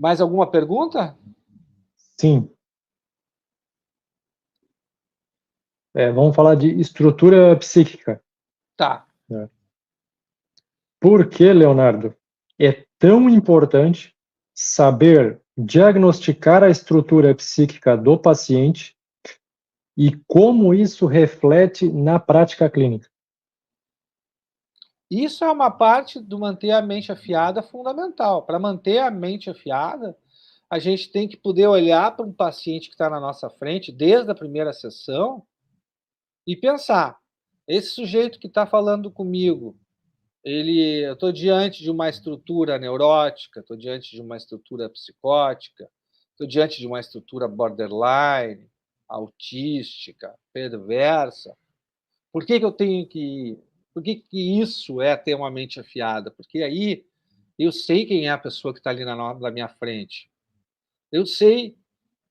Mais alguma pergunta? Sim. Vamos falar de estrutura psíquica. Tá. Por que, Leonardo, é tão importante saber diagnosticar a estrutura psíquica do paciente e como isso reflete na prática clínica? Isso é uma parte do manter a mente afiada fundamental. Para manter a mente afiada, a gente tem que poder olhar para um paciente que está na nossa frente, desde a primeira sessão, e pensar: esse sujeito que está falando comigo, eu estou diante de uma estrutura neurótica, estou diante de uma estrutura psicótica, estou diante de uma estrutura borderline, autística, perversa. Por que eu tenho que... Por que isso é ter uma mente afiada? Porque aí eu sei quem é a pessoa que está ali na minha frente. Eu sei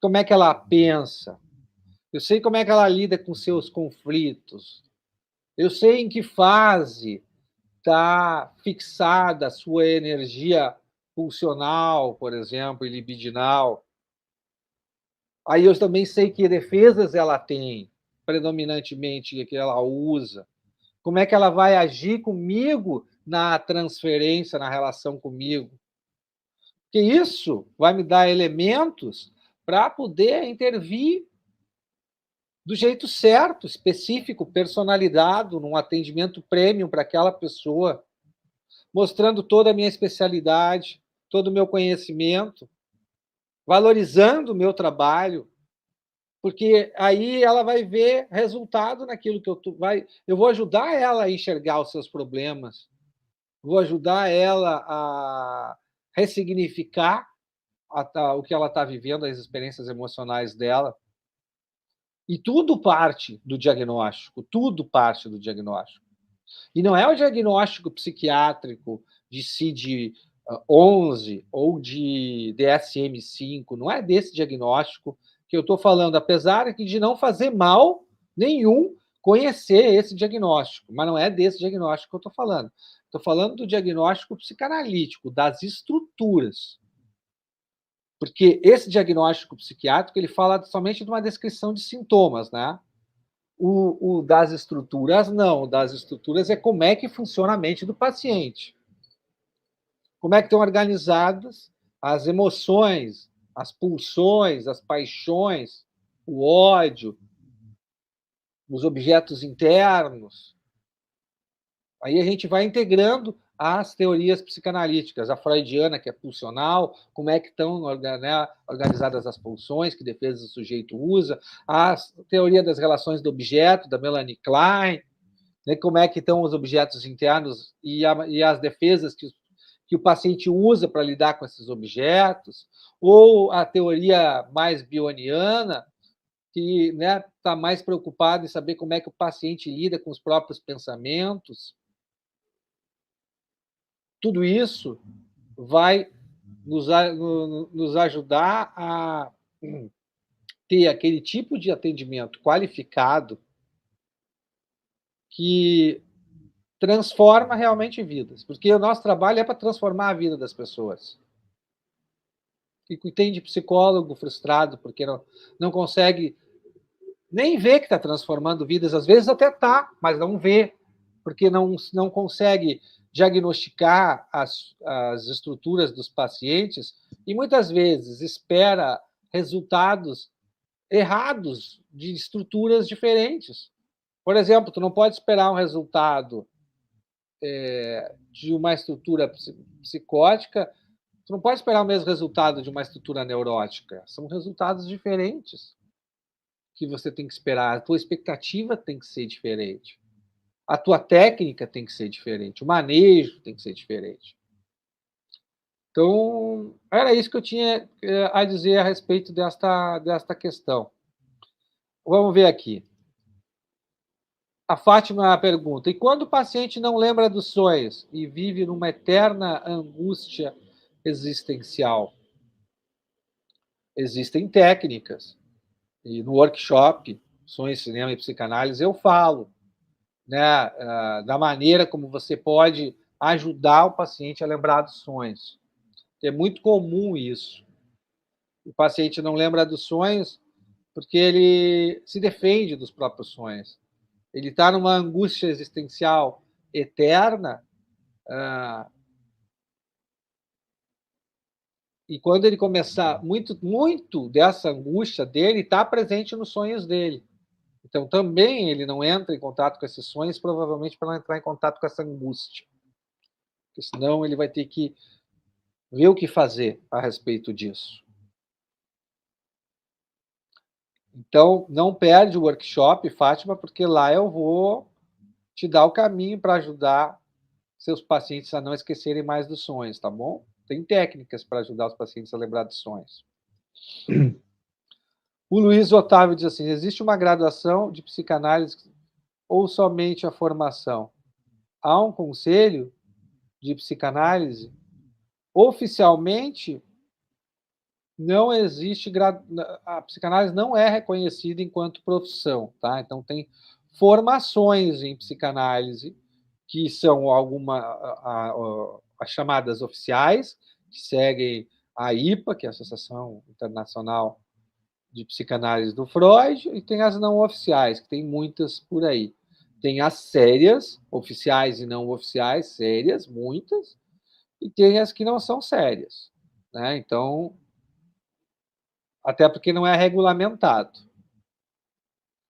como é que ela pensa. Eu sei como é que ela lida com seus conflitos. Eu sei em que fase está fixada a sua energia pulsional, por exemplo, e libidinal. Aí eu também sei que defesas ela tem, predominantemente, que ela usa. Como é que ela vai agir comigo na transferência, na relação comigo. Porque isso vai me dar elementos para poder intervir do jeito certo, específico, personalizado, num atendimento premium para aquela pessoa, mostrando toda a minha especialidade, todo o meu conhecimento, valorizando o meu trabalho, porque aí ela vai ver resultado naquilo que eu vou ajudar ela a enxergar os seus problemas, vou ajudar ela a ressignificar o que ela está vivendo, as experiências emocionais dela. E tudo parte do diagnóstico, tudo parte do diagnóstico. E não é o diagnóstico psiquiátrico de CID-11 ou de DSM-5, não é desse diagnóstico que eu estou falando, apesar de não fazer mal nenhum conhecer esse diagnóstico, mas não é desse diagnóstico que eu estou falando. Estou falando do diagnóstico psicanalítico, das estruturas. Porque esse diagnóstico psiquiátrico ele fala somente de uma descrição de sintomas, né? O das estruturas, não. O das estruturas é como é que funciona a mente do paciente. Como é que estão organizadas as emoções, as pulsões, as paixões, o ódio, os objetos internos. Aí a gente vai integrando as teorias psicanalíticas, a freudiana, que é pulsional, como é que estão organizadas as pulsões, que defesas o sujeito usa, a teoria das relações do objeto, da Melanie Klein, né, como é que estão os objetos internos e as defesas que o paciente usa para lidar com esses objetos, ou a teoria mais bioniana, que está mais preocupado em saber como é que o paciente lida com os próprios pensamentos. Tudo isso vai nos ajudar a ter aquele tipo de atendimento qualificado que transforma realmente vidas. Porque o nosso trabalho é para transformar a vida das pessoas. E tem de psicólogo frustrado porque não consegue nem ver que está transformando vidas. Às vezes até está, mas não vê, porque não consegue diagnosticar as estruturas dos pacientes e muitas vezes espera resultados errados de estruturas diferentes. Por exemplo, tu não pode esperar um resultado de uma estrutura psicótica, tu não pode esperar o mesmo resultado de uma estrutura neurótica. São resultados diferentes que você tem que esperar. A tua expectativa tem que ser diferente. A tua técnica tem que ser diferente. O manejo tem que ser diferente. Então, era isso que eu tinha a dizer a respeito desta questão. Vamos ver aqui. A Fátima pergunta: e quando o paciente não lembra dos sonhos e vive numa eterna angústia existencial? Existem técnicas. E no workshop, Sonhos, Cinema e Psicanálise, eu falo, né, da maneira como você pode ajudar o paciente a lembrar dos sonhos. É muito comum isso. O paciente não lembra dos sonhos porque ele se defende dos próprios sonhos. Ele está numa angústia existencial eterna, e quando ele começar, muito dessa angústia dele está presente nos sonhos dele. Então, também ele não entra em contato com esses sonhos, provavelmente para não entrar em contato com essa angústia. Porque senão ele vai ter que ver o que fazer a respeito disso. Então, não perde o workshop, Fátima, porque lá eu vou te dar o caminho para ajudar seus pacientes a não esquecerem mais dos sonhos, tá bom? Tem técnicas para ajudar os pacientes a lembrar dos sonhos. O Luiz Otávio diz assim: existe uma graduação de psicanálise ou somente a formação? Há um conselho de psicanálise? Oficialmente, não existe. A psicanálise não é reconhecida enquanto profissão, tá? Então, tem formações em psicanálise, que são as chamadas oficiais, que seguem a IPA, que é a Associação Internacional de Psicanálise do Freud, e tem as não oficiais, que tem muitas por aí. Tem as sérias, oficiais e não oficiais, sérias, muitas, e tem as que não são sérias, né? Então, até porque não é regulamentado.